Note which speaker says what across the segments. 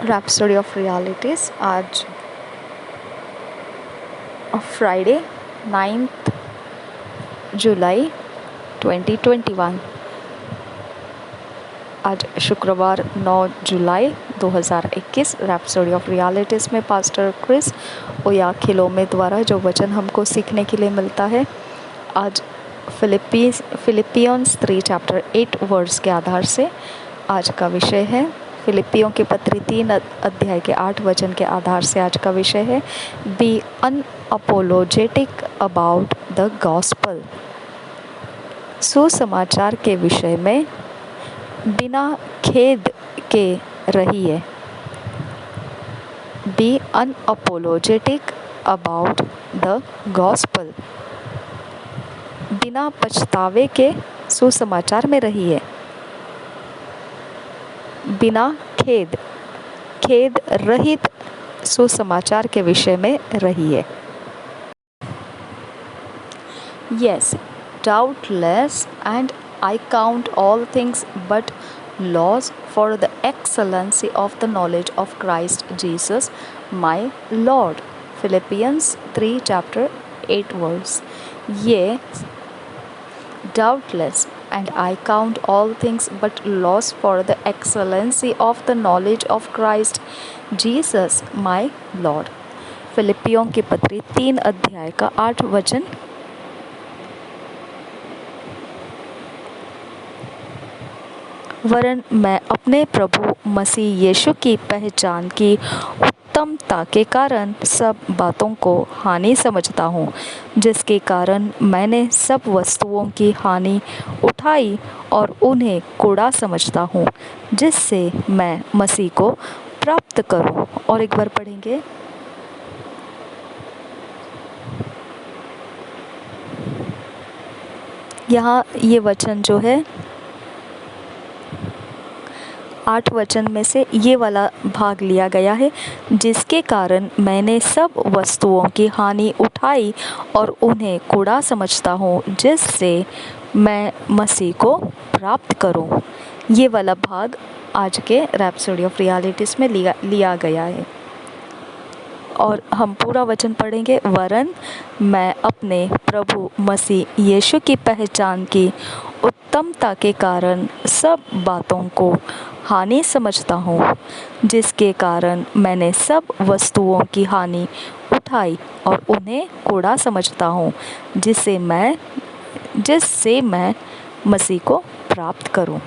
Speaker 1: Rhapsody of realities. आज Friday 9 जुलाई 2021। आज शुक्रवार 9 जुलाई 2021। रैप्सोडी ऑफ रियलिटीज़ में पास्टर क्रिस ओयाखिलोमे द्वारा जो वचन हमको सीखने के लिए मिलता है, आज फिलिपियंस 3 चैप्टर 8 वर्ड्स के आधार से आज का विषय है। फिलिपियों के पत्री 3 अध्याय के 8 वचन के आधार से आज का विषय है be unapologetic about the gospel. सुसमाचार के विषय में बिना खेद के रहिए। Be unapologetic about the gospel. बिना पछतावे के सुसमाचार में रहिए। बिना खेद रहित सुसमाचार के विषय में रहिए। Yes, doubtless, and I count all things but loss for the excellency of the knowledge of Christ Jesus, my Lord. Philippians 3 chapter 8 verse. Yes, doubtless, and I count all things but loss for the excellency of the knowledge of Christ Jesus, my Lord. फिलिपियों की पत्री 3 अध्याय का 8 वचन। वरन मैं अपने प्रभु मसीह यीशु की पहचान की उत्तमता के कारण सब बातों को हानि समझता हूँ, जिसके कारण मैंने सब वस्तुओं की हानि उठाई और उन्हें कूड़ा समझता हूँ, जिससे मैं मसीह को प्राप्त करूँ। और एक बार पढ़ेंगे। यहाँ ये वचन जो है 8 वचन में से ये वाला भाग लिया गया है, जिसके कारण मैंने सब वस्तुओं की हानि उठाई और उन्हें कूड़ा समझता हूँ, जिससे मैं मसीह को प्राप्त करूँ। ये वाला भाग आज के रैप्सोडी ऑफ रियलिटीज़ में लिया गया है। और हम पूरा वचन पढ़ेंगे। वरन मैं अपने प्रभु मसीह यीशु की पहचान की उत्तमता के कारण सब बातों को हानि समझता हूँ, जिसके कारण मैंने सब वस्तुओं की हानि उठाई और उन्हें कूड़ा समझता हूँ, जिससे मैं मसीह को प्राप्त करूँ।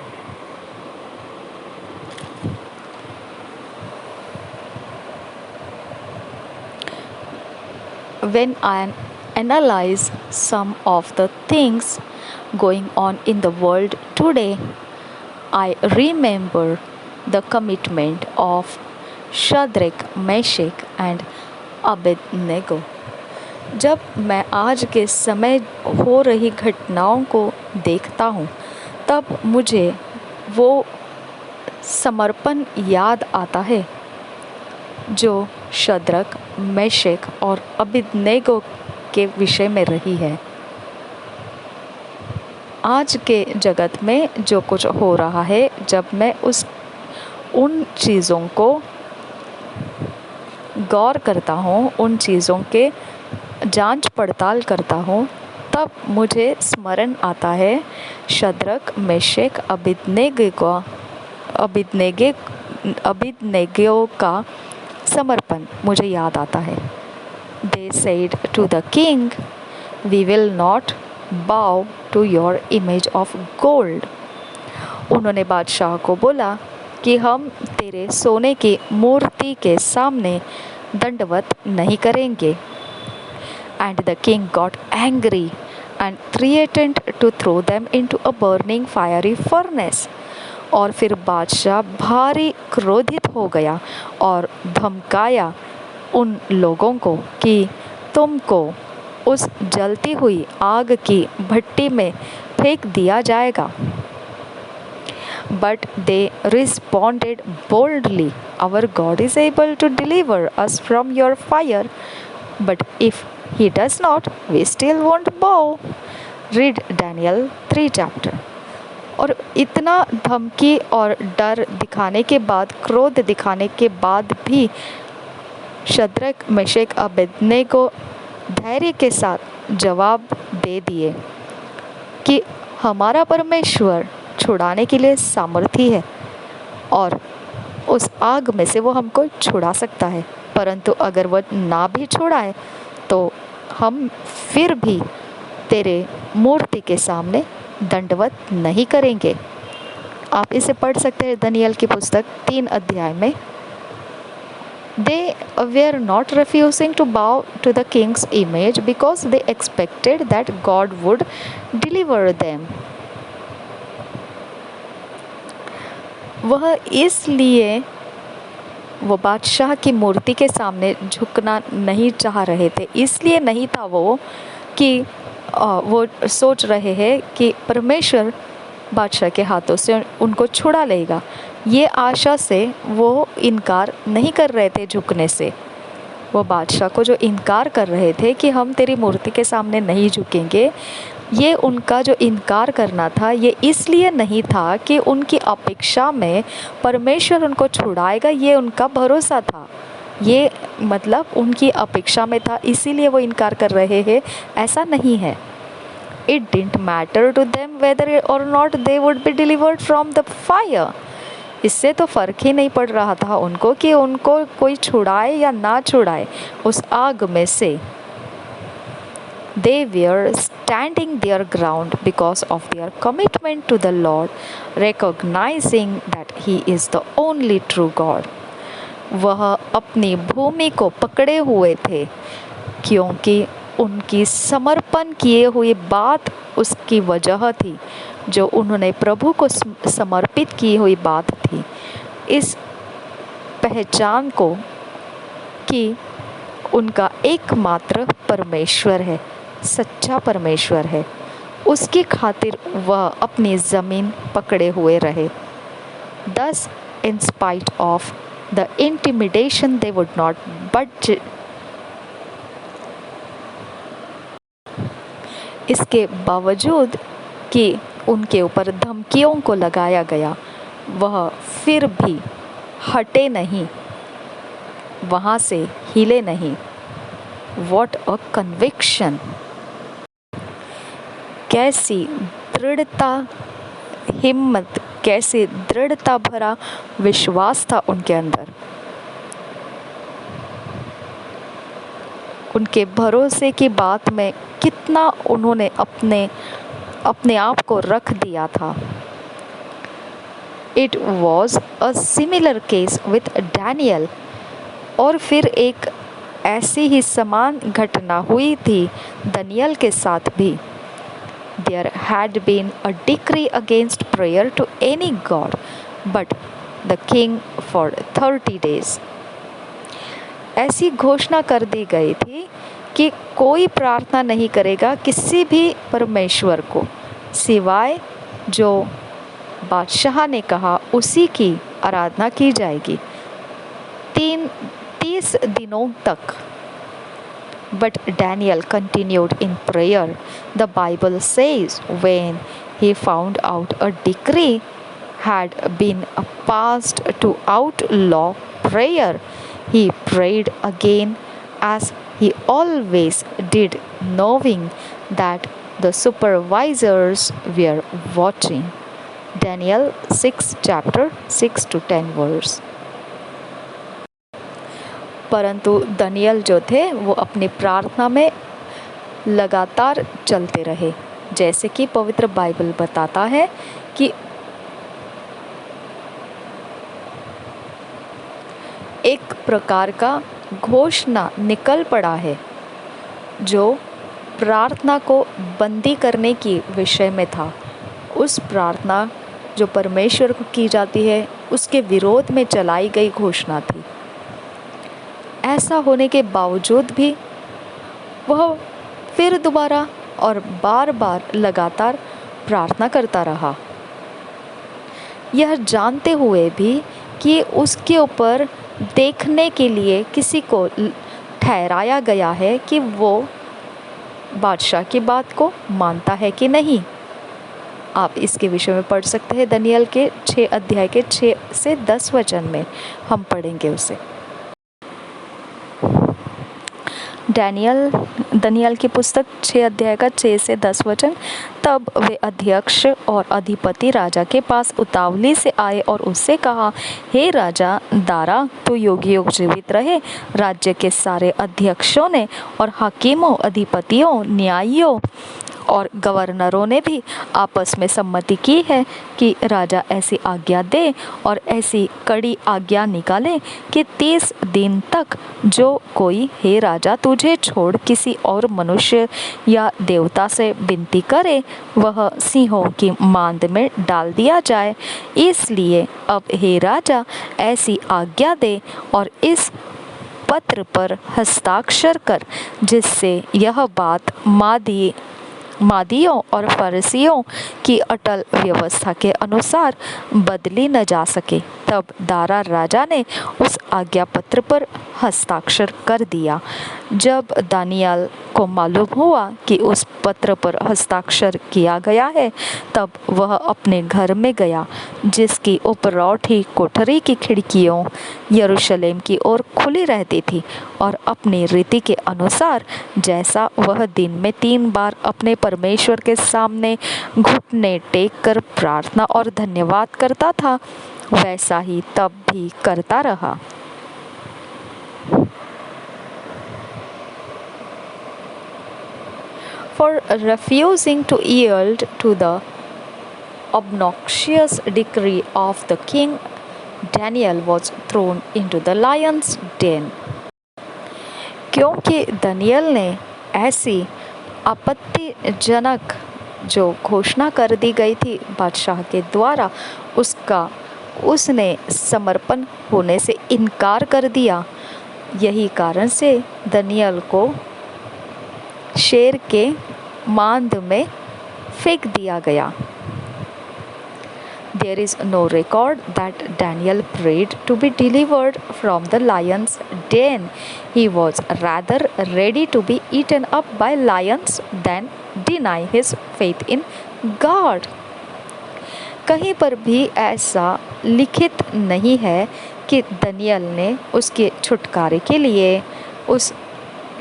Speaker 1: When I analyze some of the things going on in the world today, I remember the commitment of Shadrach, Meshach and Abednego. जब मैं आज के समय हो रही घटनाओं को देखता हूँ, तब मुझे वो समर्पण याद आता है जो शद्रक, मेशक और अबेदनगो के विषय में रही है। आज के जगत में जो कुछ हो रहा है, जब मैं उन चीज़ों को गौर करता हूँ, उन चीज़ों के जांच पड़ताल करता हूँ, तब मुझे स्मरण आता है शद्रक, मेशक, अबेदनगो का समर्पण मुझे याद आता है। They said to the king, "We will not bow to your image of gold." उन्होंने बादशाह को बोला कि हम तेरे सोने की मूर्ति के सामने दंडवत नहीं करेंगे। And the king got angry and threatened to throw them into a burning fiery furnace. और फिर बादशाह भारी क्रोधित हो गया और धमकाया उन लोगों को कि तुमको उस जलती हुई आग की भट्टी में फेंक दिया जाएगा। But they responded boldly, "Our God is able to deliver us from your fire, but if he does not, we still won't bow." Read Daniel 3 chapter. और इतना धमकी और डर दिखाने के बाद, क्रोध दिखाने के बाद भी शद्रक, मेशक, अबेदनेगो धैर्य के साथ जवाब दे दिए कि हमारा परमेश्वर छुड़ाने के लिए सामर्थी है और उस आग में से वो हमको छुड़ा सकता है। परंतु अगर वह ना भी छुड़ाए तो हम फिर भी तेरे मूर्ति के सामने दंडवत नहीं करेंगे। आप इसे पढ़ सकते हैं दानियेल की पुस्तक 3 अध्याय में। They were not refusing to bow to the king's image because they expected that God would deliver them. वह इसलिए वो बादशाह की मूर्ति के सामने झुकना नहीं चाह रहे थे, इसलिए नहीं था वो कि वो सोच रहे हैं कि परमेश्वर बादशाह के हाथों से उनको छुड़ा लेगा। ये आशा से वो इनकार नहीं कर रहे थे झुकने से। वो बादशाह को जो इनकार कर रहे थे कि हम तेरी मूर्ति के सामने नहीं झुकेंगे, ये उनका जो इनकार करना था ये इसलिए नहीं था कि उनकी अपेक्षा में परमेश्वर उनको छुड़ाएगा, ये उनका भरोसा था। ये मतलब उनकी अपेक्षा में था, इसीलिए वो इनकार कर रहे हैं, ऐसा नहीं है। It didn't matter to them whether or not they would be delivered from the fire. इससे तो फ़र्क ही नहीं पड़ रहा था उनको कि उनको कोई छुड़ाए या ना छुड़ाए उस आग में से। They were standing their ground because of their commitment to the Lord, recognizing that He is the only true God. वह अपनी भूमि को पकड़े हुए थे क्योंकि उनकी समर्पण किए हुई बात उसकी वजह थी, जो उन्होंने प्रभु को समर्पित की हुई बात थी। इस पहचान को कि उनका एकमात्र परमेश्वर है, सच्चा परमेश्वर है, उसकी खातिर वह अपनी ज़मीन पकड़े हुए रहे। Thus, in spite of the intimidation, they would not budge. इसके बावजूद कि उनके ऊपर धमकियों को लगाया गया, वह फिर भी हटे नहीं, वहाँ से हिले नहीं। What a conviction! कैसी दृढ़ता, हिम्मत, कैसी दृढ़ता भरा विश्वास था उनके अंदर। उनके भरोसे की बात में कितना उन्होंने अपने आप को रख दिया था। It was a similar case with Daniel. और फिर एक ऐसी ही समान घटना हुई थी दानियेल के साथ भी। There had been a decree against prayer to any god but the king for 30 days. ऐसी घोषणा कर दी गई थी कि कोई प्रार्थना नहीं करेगा किसी भी परमेश्वर को, सिवाय जो बादशाह ने कहा उसी की आराधना की जाएगी 30 दिनों तक। But Daniel continued in prayer. The Bible says when he found out a decree had been passed to outlaw prayer, he prayed again as he always did, knowing that the supervisors were watching. Daniel 6 chapter 6 to 10 verse. परंतु दानियेल जो थे वो अपनी प्रार्थना में लगातार चलते रहे, जैसे कि पवित्र बाइबल बताता है कि एक प्रकार का घोषणा निकल पड़ा है जो प्रार्थना को बंदी करने की विषय में था। उस प्रार्थना जो परमेश्वर को की जाती है उसके विरोध में चलाई गई घोषणा थी। ऐसा होने के बावजूद भी वह फिर दोबारा और बार बार लगातार प्रार्थना करता रहा, यह जानते हुए भी कि उसके ऊपर देखने के लिए किसी को ठहराया गया है कि वो बादशाह की बात को मानता है कि नहीं। आप इसके विषय में पढ़ सकते हैं। दानियल के 6 अध्याय के 6 से 10 वचन में हम पढ़ेंगे उसे। दानियल की पुस्तक 6 अध्याय का 6 से 10 वचन। तब वे अध्यक्ष और अधिपति राजा के पास उतावली से आए और उससे कहा, हे राजा दारा, तू युग युग जीवित रहे। राज्य के सारे अध्यक्षों ने और हाकिमों, अधिपतियों, न्यायियों और गवर्नरों ने भी आपस में सम्मति की है कि राजा ऐसी आज्ञा दे और ऐसी कड़ी आज्ञा निकाले कि 30 दिन तक जो कोई हे राजा तुझे छोड़ किसी और मनुष्य या देवता से विनती करे वह सिंहों की मांद में डाल दिया जाए। इसलिए अब हे राजा ऐसी आज्ञा दे और इस पत्र पर हस्ताक्षर कर जिससे यह बात मादियों और फरीसियों की अटल व्यवस्था के अनुसार बदली न जा सके। तब दारा राजा ने उस आज्ञा पत्र पर हस्ताक्षर कर दिया। जब दानियल को मालूम हुआ कि उस पत्र पर हस्ताक्षर किया गया है, तब वह अपने घर में गया, जिसकी उपरौठी कोठरी की खिड़कियों यरूशलेम की ओर खुली रहती थी, और अपनी रीति के अनुसार जैसा वह दिन में 3 बार अपने परमेश्वर के सामने घुटने टेक कर प्रार्थना और धन्यवाद करता था, वैसा ही तब भी करता रहा। For refusing to yield to the obnoxious decree of the king, Daniel was thrown into the lion's den. क्योंकि दानियल ने ऐसी आपत्तिजनक जो घोषणा कर दी गई थी बादशाह के द्वारा, उसने समर्पण होने से इनकार कर दिया। यही कारण से दानियल को शेर के मांद में फेंक दिया गया। There is no record that Daniel prayed to be delivered from the lion's den. He was rather ready to be eaten up by lions than deny his faith in God. कहीं पर भी ऐसा लिखित नहीं है कि दानियल ने उसके छुटकारे के लिए उस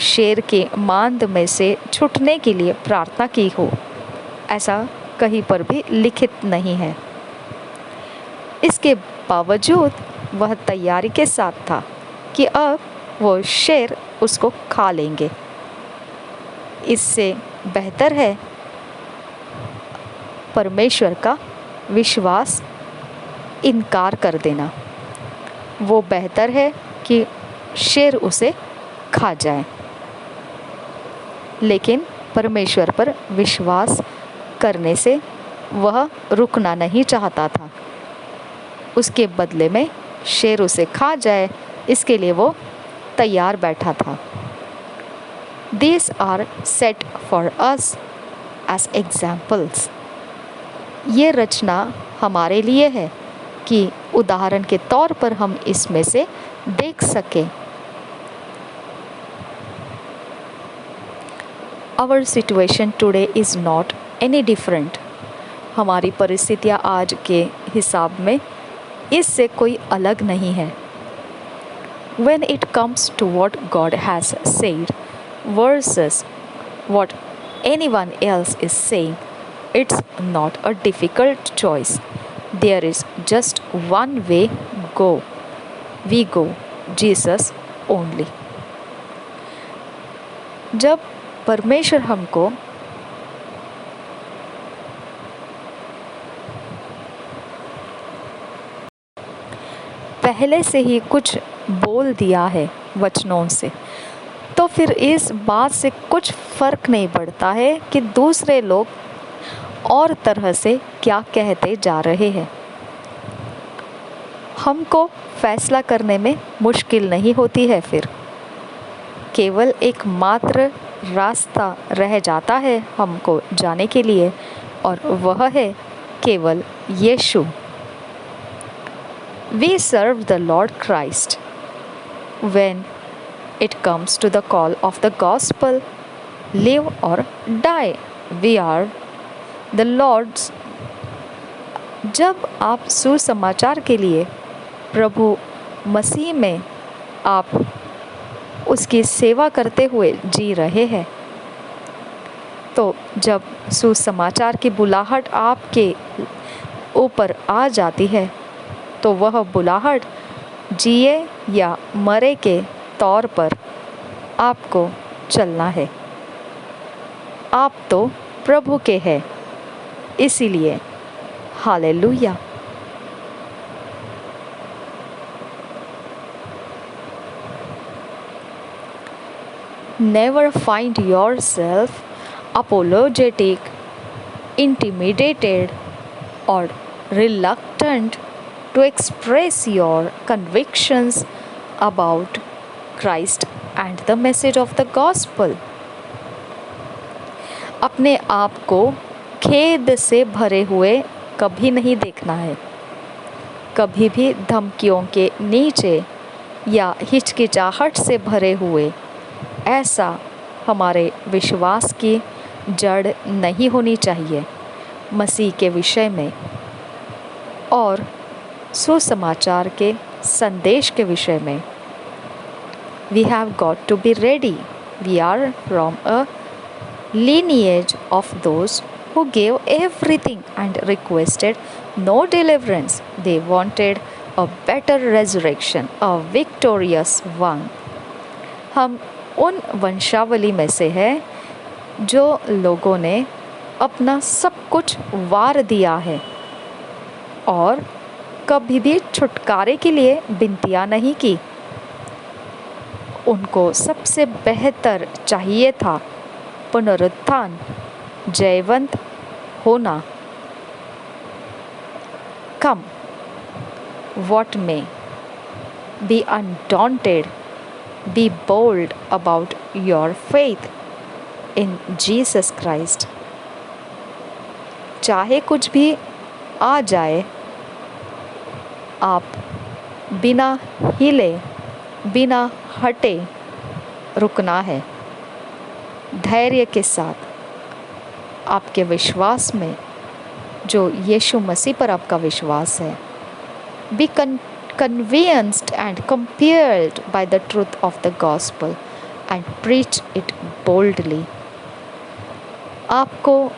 Speaker 1: शेर के मांद में से छूटने के लिए प्रार्थना की हो। ऐसा कहीं पर भी लिखित नहीं है। इसके बावजूद वह तैयारी के साथ था कि अब वो शेर उसको खा लेंगे। इससे बेहतर है परमेश्वर का विश्वास इनकार कर देना। वो बेहतर है कि शेर उसे खा जाए, लेकिन परमेश्वर पर विश्वास करने से वह रुकना नहीं चाहता था। उसके बदले में शेर उसे खा जाए, इसके लिए वो तैयार बैठा था। These are set for us as examples. ये रचना हमारे लिए है कि उदाहरण के तौर पर हम इसमें से देख सकें। Our situation today is not any different. हमारी परिस्थितियाँ आज के हिसाब में इससे कोई अलग नहीं है। When it comes to what God has said versus what anyone else is saying, it's not a difficult choice. There is just one way we go, Jesus only. जब परमेश्वर हमको पहले से ही कुछ बोल दिया है वचनों से, तो फिर इस बात से कुछ फर्क नहीं पड़ता है कि दूसरे लोग और तरह से क्या कहते जा रहे हैं। हमको फैसला करने में मुश्किल नहीं होती है। फिर केवल एक मात्र रास्ता रह जाता है हमको जाने के लिए, और वह है केवल यीशु। We serve the Lord Christ. When it comes to the call of the gospel, live or die, we are the Lord's जब आप सुसमाचार के लिए प्रभु मसीह में आप उसकी सेवा करते हुए जी रहे हैं, तो जब सुसमाचार की बुलाहट आपके ऊपर आ जाती है, तो वह बुलाहट जिए या मरे के तौर पर आपको चलना है। आप तो प्रभु के हैं, इसीलिए hallelujah. Never find yourself apologetic, intimidated, or reluctant to express your convictions about Christ and the message of the gospel. अपने आप को खेद से भरे हुए कभी नहीं देखना है। कभी भी धमकियों के नीचे या हिचकिचाहट से भरे हुए, ऐसा हमारे विश्वास की जड़ नहीं होनी चाहिए मसीह के विषय में और सुसमाचार के संदेश के विषय में। We have got to be ready. We are from a lineage of those who gave everything and requested no deliverance. They wanted a better resurrection, a victorious one. हम उन वंशावली में से हैं जो लोगों ने अपना सब कुछ वार दिया है और कभी भी छुटकारे के लिए विनतियाँ नहीं की। उनको सबसे बेहतर चाहिए था पुनरुत्थान, जयवंत होना। Come, what may, be undaunted, be bold about your faith in Jesus Christ. चाहे कुछ भी आ जाए, आप बिना हिले, बिना हटे रुकना है। धैर्य के साथ आपके विश्वास में, जो यीशु मसीह पर आपका विश्वास है, be convinced and compelled by the truth of the gospel and preach it boldly. आपको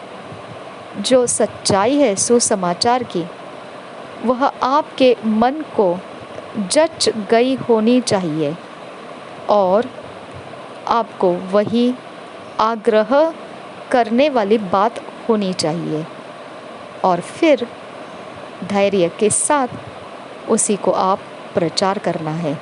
Speaker 1: जो सच्चाई है सुसमाचार की, वह आपके मन को जच गई होनी चाहिए और आपको वही आग्रह करने वाली बात होनी चाहिए और फिर धैर्य के साथ उसी को आप प्रचार करना है।